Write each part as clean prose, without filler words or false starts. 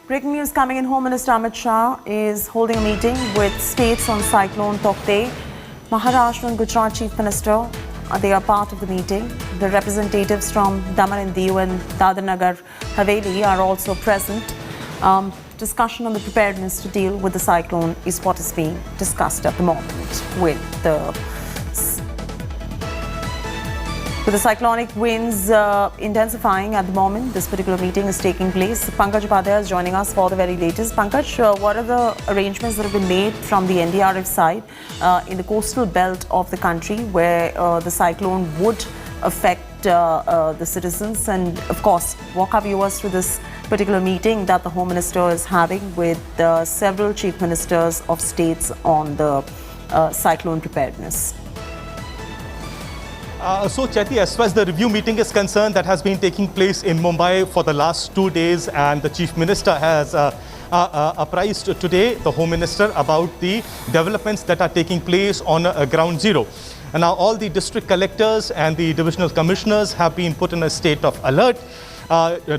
Breaking news coming in. Home Minister Amit Shah is holding a meeting with states on Cyclone Taukte. Maharashtra and Gujarat Chief Minister, they are part of the meeting. The representatives from Daman and Diu and Dadar Nagar Haveli are also present. Discussion on the preparedness to deal with the cyclone is what is being discussed at the moment with the cyclonic winds intensifying at the moment. This particular meeting is taking place. Pankaj Upadhyay is joining us for the very latest. Pankaj, what are the arrangements that have been made from the NDRF side in the coastal belt of the country where the cyclone would affect the citizens? And of course, walk our viewers through this particular meeting that the Home Minister is having with several chief ministers of states on the cyclone preparedness. So, Chaiti, as far as the review meeting is concerned, that has been taking place in Mumbai for the last 2 days, and the Chief Minister has apprised today the Home Minister about the developments that are taking place on ground zero. And now all the district collectors and the divisional commissioners have been put in a state of alert.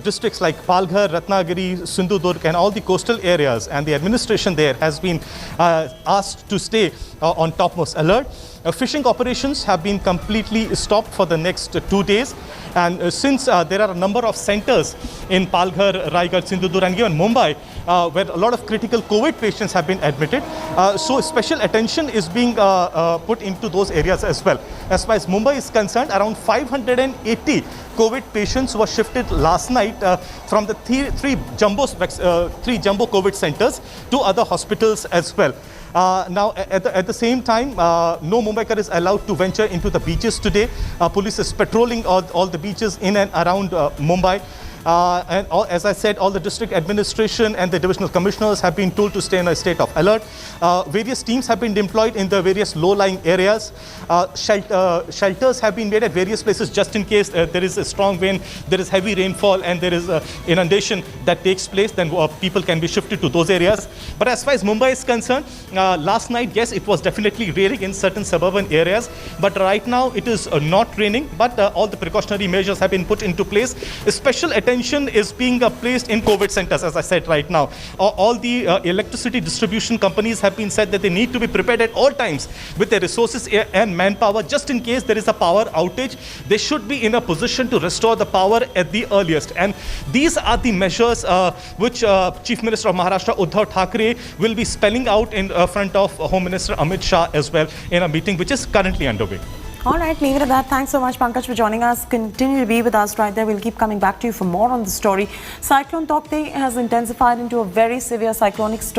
Districts like Palghar, Ratnagiri, Sindhudurg and all the coastal areas and the administration there has been asked to stay on topmost alert. Fishing operations have been completely stopped for the next 2 days, and since there are a number of centers in Palghar, Raigad, Sindhudurg and even Mumbai where a lot of critical COVID patients have been admitted, so special attention is being put into those areas as well. As far as Mumbai is concerned, around 580 COVID patients were shifted last night from the three jumbo COVID centers to other hospitals as well. Now, at the same time, no Mumbaikar is allowed to venture into the beaches today. Police is patrolling all the beaches in and around Mumbai. As I said, all the district administration and the divisional commissioners have been told to stay in a state of alert. Various teams have been deployed in the various low-lying areas. Shelters have been made at various places just in case there is a strong wind, there is heavy rainfall and there is inundation that takes place, then people can be shifted to those areas. But as far as Mumbai is concerned, last night, yes, it was definitely raining in certain suburban areas. But right now, it is not raining, but all the precautionary measures have been put into place. Special attention is being placed in COVID centers, as I said right now. All the electricity distribution companies have been said that they need to be prepared at all times with their resources and manpower just in case there is a power outage. They should be in a position to restore the power at the earliest. And these are the measures which Chief Minister of Maharashtra, Uddhav Thackeray, will be spelling out in front of Home Minister Amit Shah as well in a meeting which is currently underway. All right, leave it at that. Thanks so much, Pankaj, for joining us. Continue to be with us right there. We'll keep coming back to you for more on the story. Cyclone Taukte has intensified into a very severe cyclonic storm.